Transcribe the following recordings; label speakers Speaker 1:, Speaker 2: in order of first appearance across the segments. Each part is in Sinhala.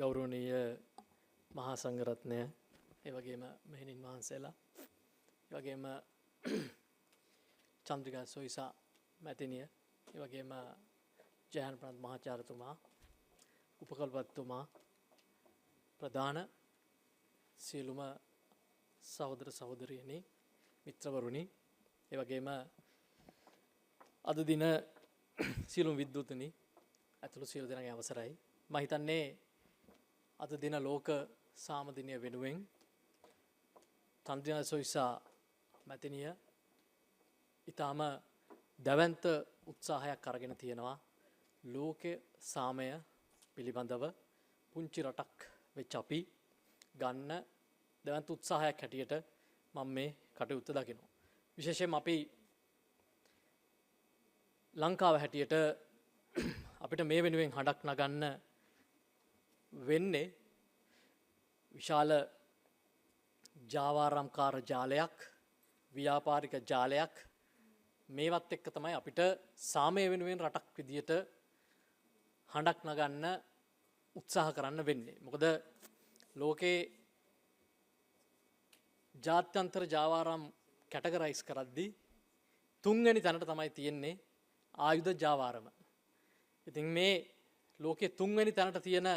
Speaker 1: ගෞරවනීය මහා සංඝරත්නය, ඒ වගේම මෙහෙණින් වහන්සේලා, ඒ වගේම චන්ද්‍රිකා සොයිසා මැතිණිය, ඒ වගේම ජයන්ප්‍රනාන්ද් මහාචාර්යතුමා, උපකල්පතිතුමා, ප්‍රධාන සියලුම සහෝදර සහෝදරියනි, මිත්‍රවරුනි, ඒ වගේම අද දින සියලුම විද්වතුනි ඇතුළු සියලු දෙනාගේ අවසරයි. මම හිතන්නේ අද දින ලෝක සාම දිනය වෙනුවෙන් චන්ද්‍රිකා සොයිසා මැතිණිය ඊටාම දැවැන්ත උත්සාහයක් අරගෙන තියෙනවා ලෝක සාමය පිළිබඳව පුංචි රටක් වෙච්ච අපි ගන්න දැවැන්ත උත්සාහයක් හැටියට මම මේ කටයුත්ත දකිනවා. විශේෂයෙන්ම අපි ලංකාව හැටියට අපිට මේ වෙනුවෙන් හඬක් නගන්න වෙන්නේ විශාල ජාවාරම්කාර ජාලයක්, ව්‍යාපාරික ජාලයක් මේවත් එක්ක තමයි අපිට සාමය වෙනුවෙන් රටක් විදියට හඬක් නගන්න උත්සාහ කරන්න වෙන්නේ. මොකද ලෝකේ ජාත්‍යන්තර ජාවාරම් කැටගරයිස් කරද්දී තුන්වෙනි තැනට තමයි තියෙන්නේ ආයුධ ජාවාරම. ඉතින් මේ ලෝකේ තුන්වෙනි තැනට තියෙන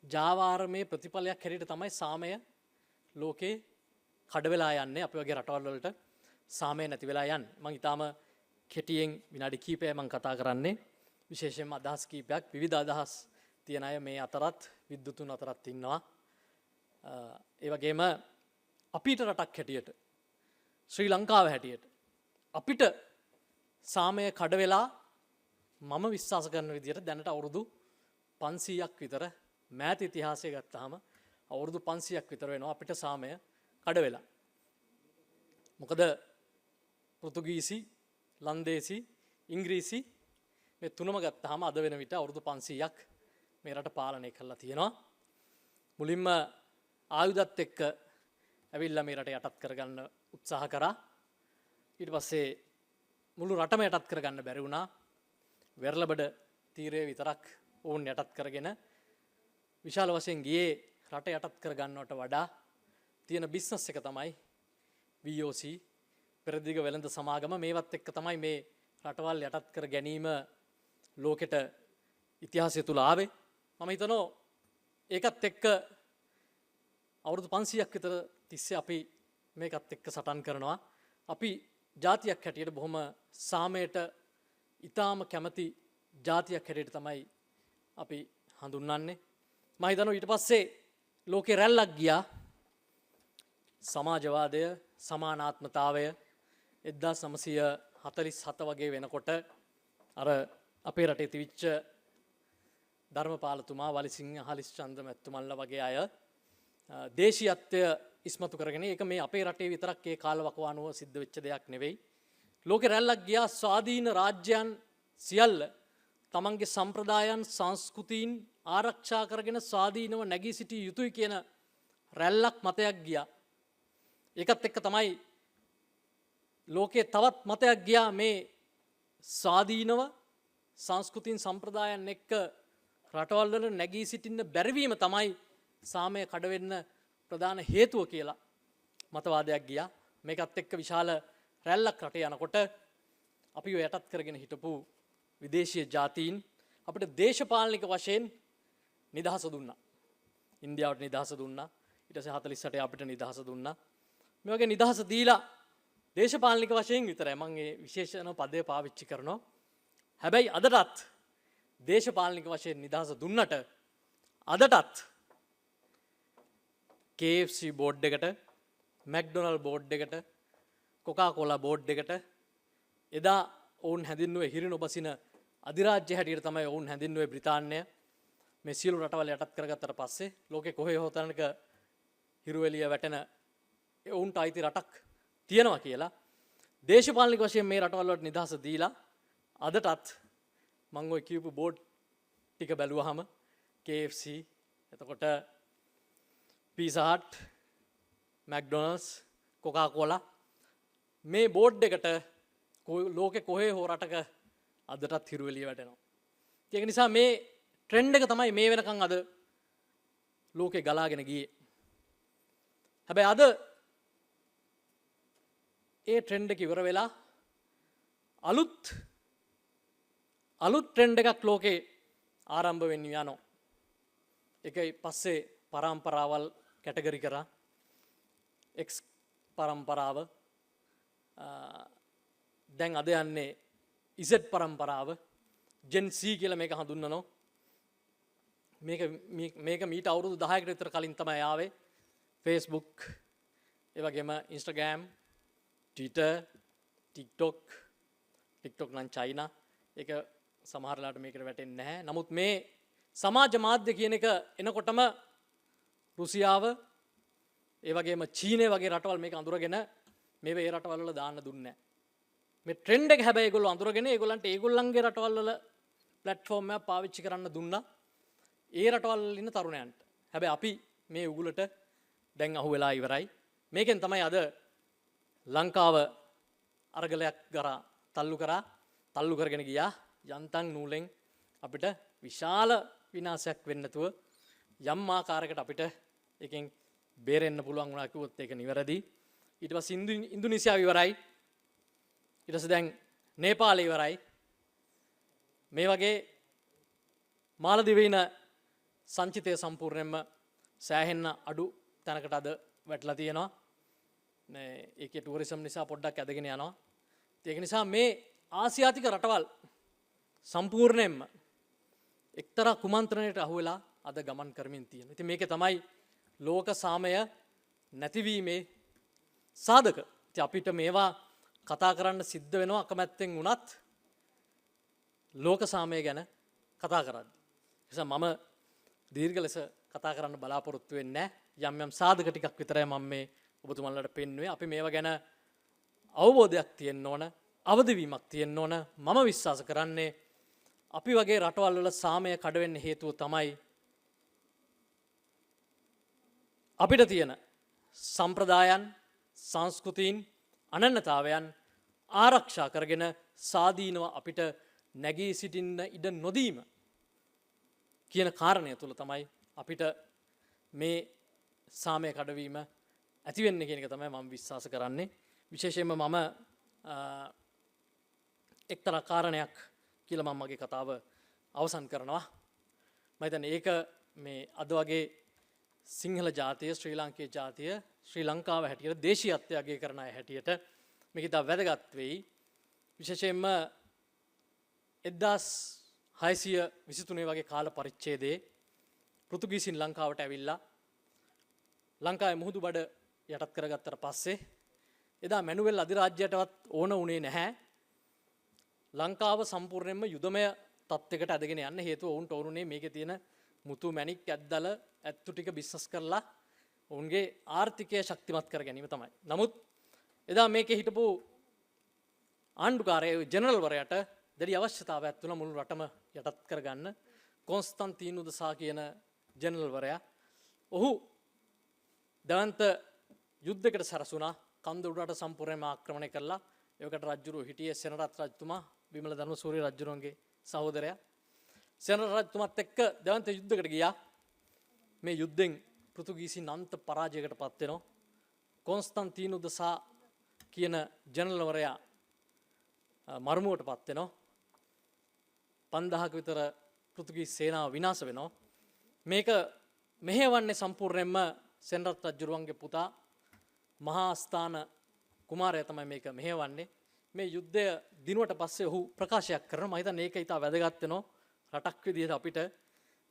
Speaker 1: ජාවාරමේ ප්‍රතිඵලයක් හැටියට තමයි සාමය ලෝකේ කඩ වෙලා යන්නේ. අපි වගේ රටවල් වලට සාමය නැති වෙලා යන්නේ. මම ඊටාම කෙටියෙන් විනාඩි කිහිපයක් මම කතා කරන්නේ. විශේෂයෙන්ම අදහස් කිහිපයක් විවිධ අදහස් තියන අය මේ අතරත් විද්වතුන් අතරත් ඉන්නවා. ඒ වගේම අපිට රටක් හැටියට ශ්‍රී ලංකාව හැටියට අපිට සාමය කඩ වෙලා මම විශ්වාස කරන විදිහට දැනට අවුරුදු 500ක් විතර මෑත ඉතිහාසය ගත්තාම අවුරුදු 500ක් විතර වෙනවා අපිට සාමය කඩ වෙලා. මොකද පෘතුගීසි, ලන්දේසි, ඉංග්‍රීසි මේ තුනම ගත්තාම අද වෙන විට අවුරුදු 500ක් මේ රට පාලනය කරලා තියෙනවා. මුලින්ම ආයුධත් එක්ක ඇවිල්ලා මේ රට යටත් කරගන්න උත්සාහ කරා. ඊට පස්සේ මුළු රටම යටත් කරගන්න බැරි වුණා. වෙරළබඩ තීරය විතරක් ඕන් යටත් කරගෙන විශාල වශයෙන් ගියේ රට යටත් කරගන්නවට වඩා තියෙන බිස්නස් එක තමයි VOC පෙරදිග වෙළඳ සමාගම. මේවත් එක්ක තමයි මේ රටවල් යටත් කර ගැනීම ලෝකෙට ඉතිහාසය තුල ආවේ. මම හිතනවා ඒකත් එක්ක අවුරුදු 500ක් විතර තිස්සේ අපි මේකත් එක්ක සටන් කරනවා. අපි ජාතියක් හැටියට බොහොම සාමයට ඊටාම කැමති ජාතියක් හැටියට තමයි අපි හඳුන්වන්නේ. මම හිතනවා ඊට පස්සේ ලෝකේ රැල්ලක් ගියා. සමාජවාදය, සමානාත්මතාවය 1947 වගේ වෙනකොට අර අපේ රටේ තිවිච්ච ධර්මපාලතුමා, වලිසිංහ හලිස්චන්ද්‍ර මැතිතුමන්ලා වගේ අය දේශීයත්වය ඉස්මතු කරගෙන ඒක මේ අපේ රටේ විතරක් ඒ කාලවකවානුව සිද්ධ වෙච්ච දෙයක් නෙවෙයි. ලෝකේ රැල්ලක් ගියා ස්වාධීන රාජ්‍යයන් සියල්ල තමන්ගේ සම්ප්‍රදායන් සංස්කෘතීන් ආරක්ෂා කරගෙන ස්වාධීනව නැගී සිටිය යුතුයි කියන රැල්ලක් මතයක් ගියා. ඒකත් එක්ක තමයි ලෝකේ තවත් මතයක් ගියා මේ ස්වාධීනව සංස්කෘතීන් සම්ප්‍රදායන් එක්ක රටවල් වල නැගී සිටින්න බැරිවීම තමයි සාමය කඩ වෙන්න ප්‍රධාන හේතුව කියලා මතවාදයක් ගියා. මේකත් එක්ක විශාල රැල්ලක් රටේ යනකොට අපිව යටත් කරගෙන හිටපු විදේශීය ජාතීන් අපිට දේශපාලනික වශයෙන් නිදහස දුන්නා. ඉන්දියාවට නිදහස දුන්නා. ඊට පස්සේ 48 අපිට නිදහස දුන්නා. මේ වගේ නිදහස දීලා දේශපාලනික වශයෙන් විතරයි මම මේ විශේෂණ පදේ පාවිච්චි කරනවා. හැබැයි අදටත් දේශපාලනික වශයෙන් නිදහස දුන්නට අදටත් KFC බෝඩ් එකට, මැක්ඩොනල්ඩ් බෝඩ් එකට, කොකාකෝලා බෝඩ් එකට එදා ඔවුන් හැඳින්වුවේ හිරි නොබසින අධිරාජ්‍ය හැටියට තමයි ඔවුන් හැඳින්වුවේ බ්‍රිතාන්‍යය. මේ සියලු රටවල් යටත් කරගත්තට පස්සේ ලෝකේ කොහේ හෝ තැනක හිරු එළිය වැටෙන ඔවුන්ට අයිති රටක් තියෙනවා කියලා දේශපාලනික වශයෙන් මේ රටවල් වලට නිදහස දීලා අදටත් මම ඔය කියපු බෝඩ් ටික බැලුවාම KFC, එතකොට Pizza Hut, McDonald's, Coca-Cola මේ බෝඩ් එකට ලෝකේ කොහේ හෝ රටක අදටත් හිරු එළිය වැටෙනවා. ඒක නිසා මේ ට්‍රෙන්ඩ් එක තමයි මේ වෙනකන් අද ලෝකේ ගලාගෙන ගියේ. හැබැයි අද ඒ ට්‍රෙන්ඩ් එක ඉවර වෙලා අලුත් ට්‍රෙන්ඩ් එකක් ලෝකේ ආරම්භ වෙන්න යනවා. ඒකයි පස්සේ පරම්පරාවල් කැටගරි කරා. X පරම්පරාව දැන් අද යන්නේ Z පරම්පරාව Gen Z කියලා මේක හඳුන්වනවා. මේක මීට අවුරුදු 10කට විතර කලින් තමයි ආවේ. Facebook, ඒ වගේම Instagram, Twitter, TikTok නම් චයිනා. ඒක සමහරලාට මේකට වැටෙන්නේ නැහැ. නමුත් මේ සමාජ මාධ්‍ය කියන එක එනකොටම රුසියාව, ඒ වගේම චීනය වගේ රටවල් මේක අඳුරගෙන මේව ඒ රටවල් වල දාන්න දුන්නේ නැහැ. මේ ට්‍රෙන්ඩ් එක හැබැයි ඒගොල්ලෝ අඳුරගෙන ඒගොල්ලන්ට ඒගොල්ලන්ගේ රටවල් වල ප්ලැට්ෆෝම් එක පාවිච්චි කරන්න දුන්නා. ඒ රටවල් වල ඉන්න තරුණයන්ට. හැබැයි අපි මේ උගුලට දැන් අහු වෙලා ඉවරයි. මේකෙන් තමයි අද ලංකාව අරගලයක් කරා තල්ලු කරගෙන ගියා. යන්තම් නූලෙන් අපිට විශාල විනාශයක් වෙන්න නැතුව යම් ආකාරයකට අපිට එකෙන් බේරෙන්න පුළුවන් වුණා කිව්වොත් ඒක නිවැරදි. ඊට පස්සේ ඉන්දුනීසියාව ඉවරයි. ඊට පස්සේ දැන් නේපාලය ඉවරයි. මේ වගේ මාලදිවයින සංචිතය සම්පූර්ණයෙන්ම සෑහෙන්න අඩු තැනකට අද වැටලා තියෙනවා. ඒකේ ටුවරිසම් නිසා පොඩ්ඩක් ඇදගෙන යනවා. ඒක නිසා මේ ආසියාතික රටවල් සම්පූර්ණයෙන්ම එක්තරා කුමන්ත්‍රණයට අහු වෙලා අද ගමන් කරමින් තියෙනවා. ඉතින් මේකේ තමයි ලෝක සාමය නැතිවීමේ සාධක. ඉතින් අපිට මේවා කතා කරන්න සිද්ධ වෙනවා අකමැත්තෙන් වුණත් ලෝක සාමය ගැන කතා කරද්දී. ඒ නිසා මම දීර්ඝ ලෙස කතා කරන්න බලාපොරොත්තු වෙන්නේ නැහැ. යම් සාධක ටිකක් විතරයි මම මේ ඔබතුමන්ලට පෙන්වුවේ. අපි මේවා ගැන අවබෝධයක් තියෙන්න ඕන, අවදිවීමක් තියෙන්න ඕන. මම විශ්වාස කරන්නේ අපි වගේ රටවල් වල සාමය කඩ වෙන්න හේතුව තමයි අපිට තියෙන සම්ප්‍රදායන්, සංස්කෘතීන්, අනන්‍යතාවයන් ආරක්ෂා කරගෙන සාදීනව අපිට නැගී සිටින්න ඉඩ නොදීම කියන කාරණය තුල තමයි අපිට මේ සාමය කඩවීම ඇති වෙන්නේ කියන එක තමයි මම විශ්වාස කරන්නේ. විශේෂයෙන්ම මම එක්තරා කාරණයක් කියලා මම මගේ කතාව අවසන් කරනවා. මම හිතන්නේ ඒක මේ අද වගේ සිංහල ජාතිය, ශ්‍රී ලාංකේය ජාතිය, ශ්‍රී ලංකාව හැටියට දේශීයත්වය අගය කරන අය හැටියට මේක ඉතා වැදගත් වෙයි. විශේෂයෙන්ම 1623 වගේ කාල පරිච්ඡේදයේ පෘතුගීසින් ලංකාවට ඇවිල්ලා ලංකාවේ මුහුදු බඩ යටත් කරගත්තට පස්සේ එදා මැනුවෙල් අධිරාජ්‍යයටවත් ඕන උනේ නැහැ. ලංකාව සම්පූර්ණයෙන්ම යුදමය තත්යකට අදගෙන යන්න හේතුව ඔවුන්ට ඕනුනේ මේකේ තියෙන මුතු මැණික් ඇද්දල ඇත්තු ටික බිස්නස් කරලා ඔවුන්ගේ ආර්ථිකය ශක්තිමත් කර ගැනීම තමයි. නමුත් එදා මේකේ හිටපු ආණ්ඩුකාරය ජෙනරල් වරයාට දැඩි අවශ්‍යතාවයක් තුන මුළු රටම යටත් කරගන්න කොන්ස්ටන්තීනු දසා කියන ජෙනරල් වරයා ඔහු දවන්ත යුද්ධයකට සැරසුණා. කන්ද උඩට සම්පූර්ණයෙන්ම ආක්‍රමණය කළා. ඒකට රජුරු හිටියේ සෙනරත් රජතුමා, විමල ධර්මසූරිය රජුරුවන්ගේ සහෝදරයා. සෙනරත් රජතුමාත් එක්ක දවන්ත යුද්ධයකට ගියා. මේ යුද්ධෙන් පෘතුගීසින් අන්ත පරාජයකට පත් වෙනවා. කොන්ස්ටන්තීනු දසා කියන ජනරල් වරයා මරමුවට පත් වෙනවා. 5000ක විතර පෘතුගීස් සේනාව විනාශ වෙනවා. මේක මෙහෙවන්නේ සම්පූර්ණයෙන්ම සෙනරත් රජුරුවන්ගේ පුතා මහා ස්ථාන කුමාරයා තමයි මේක මෙහෙවන්නේ. මේ යුද්ධය දිනුවට පස්සේ ඔහු ප්‍රකාශයක් කරනවා. මම හිතන්නේ ඒක ඉතා වැදගත් වෙනවා රටක් විදිහට අපිට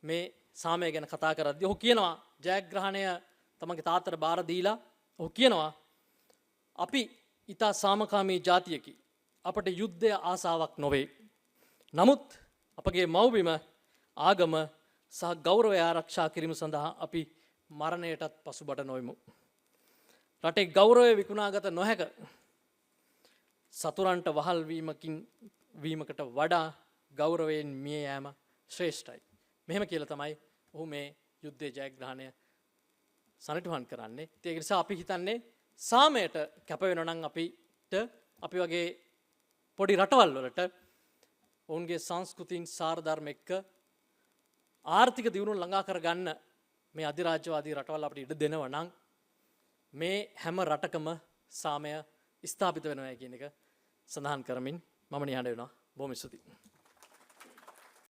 Speaker 1: මේ සාමය ගැන කතා කරද්දී. ඔහු කියනවා ජයග්‍රහණය තමන්ගේ තාත්තට බාර දීලා ඔහු කියනවා අපි ඉතා සාමකාමී ජාතියකි. අපට යුද්ධය ආසාවක් නොවේ. නමුත් අපගේ මව්බිම, ආගම සහ ගෞරවය ආරක්ෂා කිරීම සඳහා අපි මරණයටත් පසුබට නොවෙමු. රටේ ගෞරවය විකුණාගත නොහැක. සතුරන්ට වහල් වීමකට වඩා ගෞරවයෙන් මිය යෑම ශ්‍රේෂ්ඨයි. මෙහෙම කියලා තමයි ඔහු මේ යුද්ධයේ ජයග්‍රහණය සනිටුහන් කරන්නේ. ඒක නිසා අපි හිතන්නේ සාමයට කැප වෙනවා නම් අපි වගේ පොඩි රටවල් වලට ඔවුන්ගේ සංස්කෘතින් සාරධර්ම එක්ක ආර්ථික දියුණුව ළඟා කරගන්න මේ අධිරාජ්‍යවාදී රටවල් අපිට ඉඩ දෙනවා නම් මේ හැම රටකම සාමය ස්ථාපිත වෙනවා කියන එක සඳහන් කරමින් මම නිහඬ වෙනවා. බොහොම ස්තුතියි.